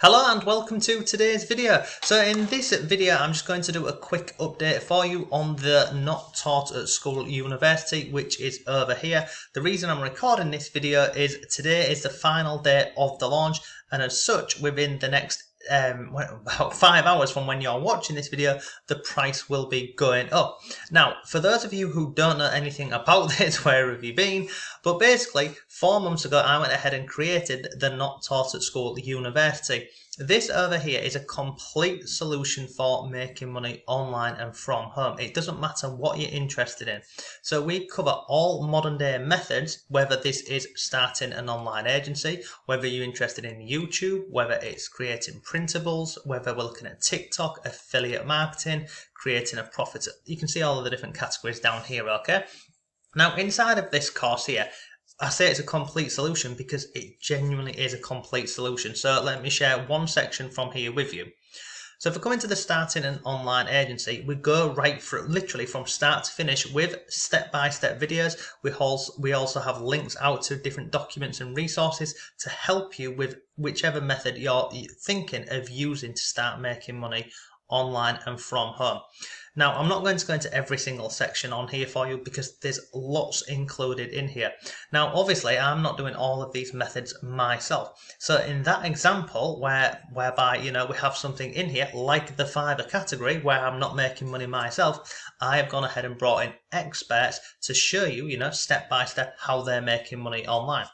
Hello and welcome to today's video. So in this video I'm just going to do a quick update for you on the Not Taught at School University, which is over here. The reason I'm recording this video is today is the final day of the launch, and as such within the next about 5 hours from when you're watching this video, the price will be going up. Now, for those of you who don't know anything about this, where have you been? But basically, 4 months ago, I went ahead and created the Not Taught at School University. This over here is a complete solution for making money online and from home. It doesn't matter what you're interested in. So we cover all modern day methods, whether this is starting an online agency, whether you're interested in YouTube, whether it's creating printables, whether we're looking at TikTok, affiliate marketing, creating a profit. You can see all of the different categories down here, okay? Now, inside of this course here, I say it's a complete solution because it genuinely is a complete solution. So let me share one section from here with you. So if we come into the starting an online agency, we go right through, literally from start to finish, with step-by-step videos. We also have links out to different documents and resources to help you with whichever method you're thinking of using to start making money online and from home. Now, I'm not going to go into every single section on here for you because there's lots included in here. Now, obviously, I'm not doing all of these methods myself. So in that example, whereby, we have something in here like the Fiverr category where I'm not making money myself, I have gone ahead and brought in experts to show you, step by step how they're making money online.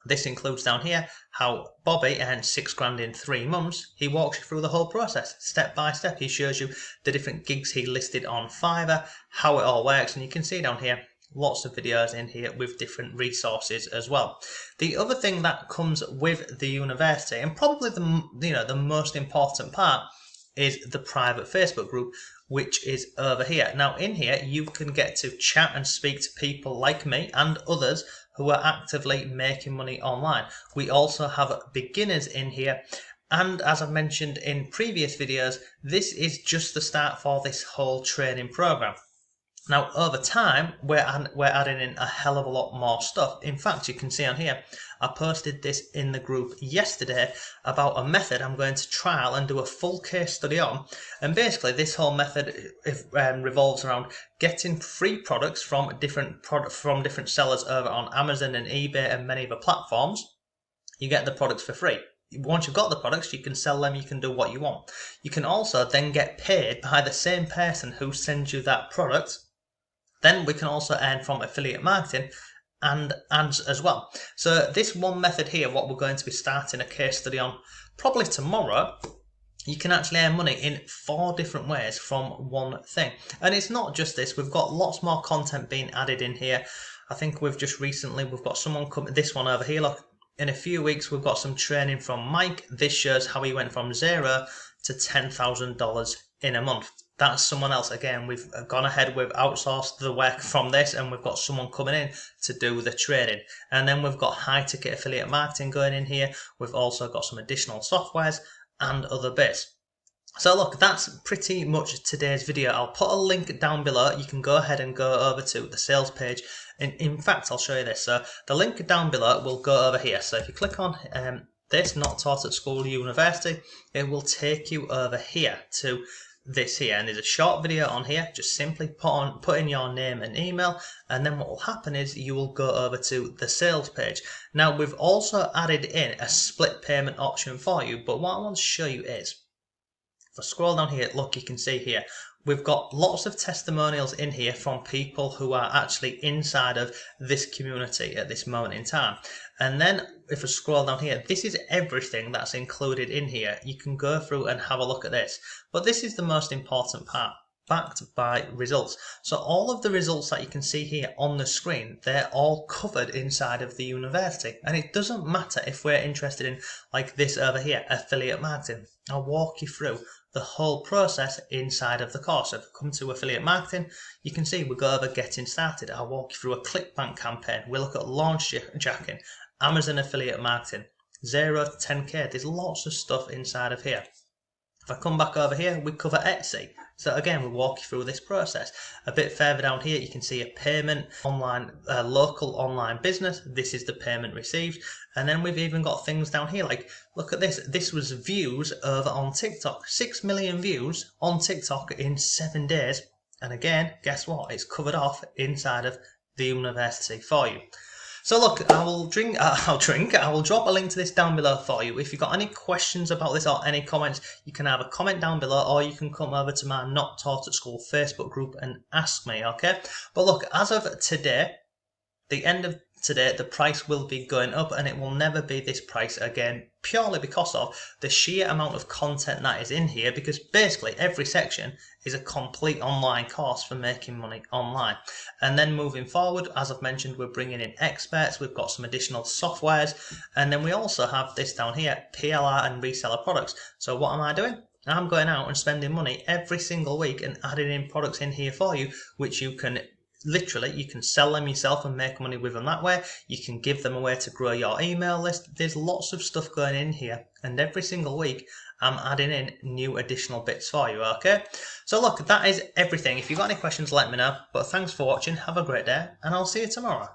This includes down here how Bobby earned £6 in 3 months. He walks you through the whole process, step by step. He shows you the different gigs he listed on Fiverr, how it all works, and you can see down here lots of videos in here with different resources as well. The other thing that comes with the university, and probably the most important part, is the private Facebook group, which is over here. Now in here you can get to chat and speak to people like me and others who are actively making money online. We also have beginners in here, and as I mentioned in previous videos, this is just the start for this whole training program. Now, over time, we're adding in a hell of a lot more stuff. In fact, you can see on here, I posted this in the group yesterday about a method I'm going to trial and do a full case study on. And basically, this whole method revolves around getting free products from different sellers over on Amazon and eBay and many other platforms. You get the products for free. Once you've got the products, you can sell them, you can do what you want. You can also then get paid by the same person who sends you that product. Then we can also earn from affiliate marketing and ads as well. So this one method here, what we're going to be starting a case study on probably tomorrow, you can actually earn money in 4 different ways from one thing. And it's not just this, we've got lots more content being added in here. I think we've got someone coming, this one over here, look. In a few weeks, we've got some training from Mike. This shows how he went from $0 to $10,000 in a month. That's someone else. Again, we've gone ahead, we've outsourced the work from this, and we've got someone coming in to do the trading. And then we've got high ticket affiliate marketing going in here. We've also got some additional softwares and other bits. So look, that's pretty much today's video. I'll put a link down below. You can go ahead and go over to the sales page. And in fact, I'll show you this. So the link down below will go over here. So if you click on this, Not Taught at School University, it will take you over here to this here, and there's a short video on here. Just simply put in your name and email, and then what will happen is you will go over to the sales page. Now we've also added in a split payment option for you, but what I want to show you is, if I scroll down here, look, you can see here we've got lots of testimonials in here from people who are actually inside of this community at this moment in time. And then if I scroll down here, this is everything that's included in here. You can go through and have a look at this. But this is the most important part, backed by results. So all of the results that you can see here on the screen, they're all covered inside of the university. And it doesn't matter if we're interested in, like this over here, affiliate marketing. I'll walk you through the whole process inside of the course. So if we come to affiliate marketing, you can see we go over getting started. I'll walk you through a ClickBank campaign. We'll look at launch jacking, Amazon affiliate marketing, 0 to 10k. There's lots of stuff inside of here. If I come back over here, we cover Etsy. So again, we'll walk you through this process. A bit further down here, you can see a payment, online, local online business. This is the payment received. And then we've even got things down here like, look at this. This was views over on TikTok. 6 million views on TikTok in 7 days. And again, guess what? It's covered off inside of the university for you. So look, I will drop a link to this down below for you. If you've got any questions about this or any comments, you can either comment down below or you can come over to my Not Taught at School Facebook group and ask me, okay? But look, as of today, the end of today, the price will be going up and it will never be this price again, purely because of the sheer amount of content that is in here, because basically every section is a complete online course for making money online. And then moving forward, as I've mentioned, we're bringing in experts, we've got some additional softwares, and then we also have this down here, PLR and reseller products. So what am I doing? I'm going out and spending money every single week and adding in products in here for you, which you can literally, you can sell them yourself and make money with them that way. You can give them away to grow your email list. There's lots of stuff going in here, and every single week I'm adding in new additional bits for you, okay? So look, that is everything. If you've got any questions, let me know. But thanks for watching, have a great day, and I'll see you tomorrow.